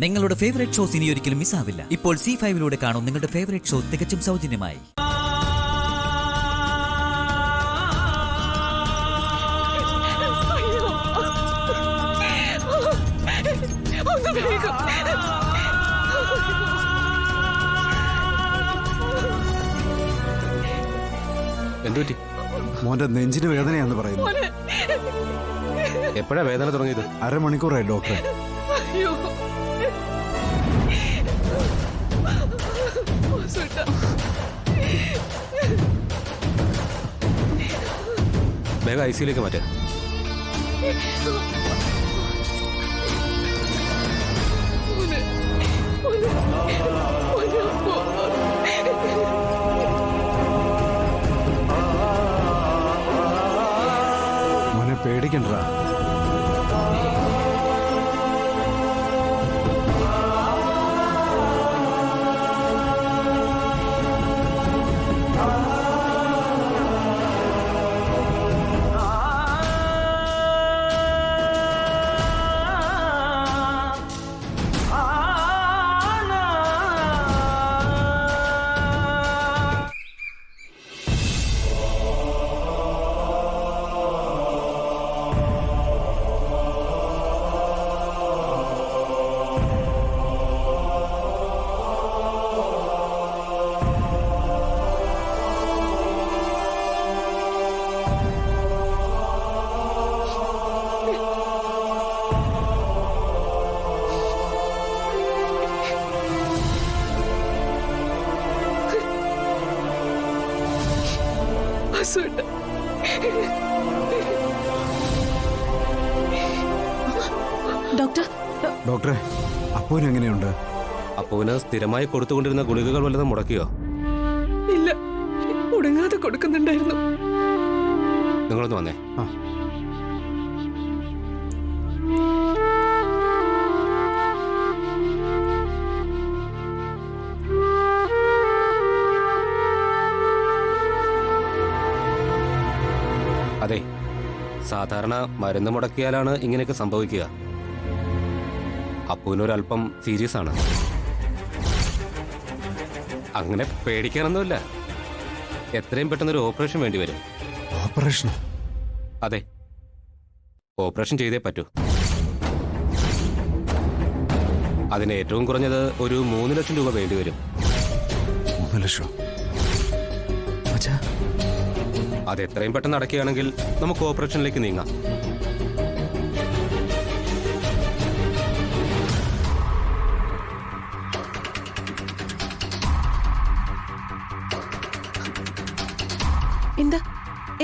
നിങ്ങളുടെ favourite shows ഇനി ഒരിക്കലും മിസ്സാവില്ല. ഇപ്പോൾ C5-ലൂടെ കാണും നിങ്ങളുടെ ഫേവറേറ്റ് ഷോ തികച്ചും സൗജന്യമായി. എന്തുപറ്റി? മോന്റെ നെഞ്ചിന് വേദനയാന്ന് പറയുന്നു. എപ്പോഴാ വേദന തുടങ്ങിയത്? അരമണിക്കൂറായി ഡോക്ടറെ. വേഗം ICUലേക്ക് മാറ്റേ. മോനെ പേടിക്കണ്ട. ഡോക്ടറെ, അപ്പൂന് എങ്ങനെയുണ്ട്? അപ്പൂന് സ്ഥിരമായി കൊടുത്തുകൊണ്ടിരുന്ന ഗുളികകൾ വല്ലതും മുടക്കിയോ? ഇല്ല, മുടങ്ങാതെ കൊടുക്കുന്നുണ്ടായിരുന്നു. നിങ്ങളൊന്ന് വന്നേ. അതെ, സാധാരണ മരുന്ന് മുടക്കിയാലാണ് ഇങ്ങനെയൊക്കെ സംഭവിക്കുക. അപ്പൂനൊരല്പം സീരിയസ് ആണ്. അങ്ങനെ പേടിക്കാനൊന്നുമില്ല. എത്രയും പെട്ടെന്നൊരു ഓപ്പറേഷൻ വേണ്ടി വരും. ഓപ്പറേഷൻ? അതെ, ഓപ്പറേഷൻ ചെയ്തേ പറ്റൂ. അതിന് ഏറ്റവും കുറഞ്ഞത് ഒരു 3 ലക്ഷം രൂപ വേണ്ടി വരും. 3 ലക്ഷം? അത് എത്രയും പെട്ടെന്ന് അടയ്ക്കുകയാണെങ്കിൽ നമുക്ക് ഓപ്പറേഷനിലേക്ക് നീങ്ങാം.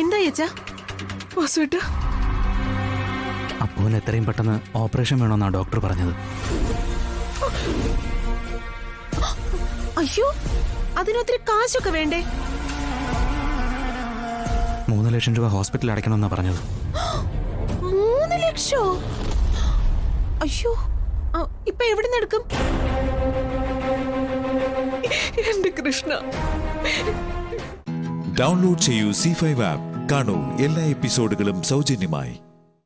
എന്താ ചേച്ചാ? അപ്പൂന് എത്രയും പെട്ടെന്ന് ഓപ്പറേഷൻ വേണമെന്നാ ഡോക്ടർ പറഞ്ഞത്. അയ്യോ, അതിനൊത്തിരി കാശൊക്കെ വേണ്ടേ? 3 ലക്ഷം രൂപ ഹോസ്പിറ്റലിൽ അടയ്ക്കണമെന്നാ പറഞ്ഞത്. 3 ലക്ഷോ? അയ്യോ, ഇപ്പൊ എവിടെ നിന്ന് എടുക്കും? എന്റെ കൃഷ്ണ. ഡൗൺലോഡ് ചെയ്യൂ C5 ആപ്പ്. കാണൂ എല്ലാ എപ്പിസോഡുകളും സൗജന്യമായി.